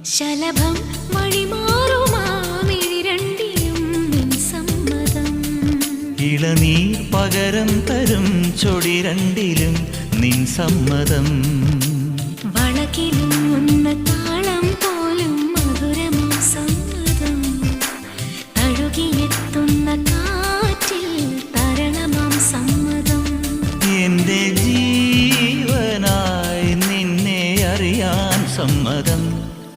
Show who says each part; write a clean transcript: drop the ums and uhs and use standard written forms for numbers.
Speaker 1: ശലഭം വഴിമാറുമാമിഴിരണ്ടിലും നിൻ സമ്മതം.
Speaker 2: ഇളനീർ പകരം തരും ചൊടി രണ്ടിലും നിൻ സമ്മതം.
Speaker 1: വളകിലും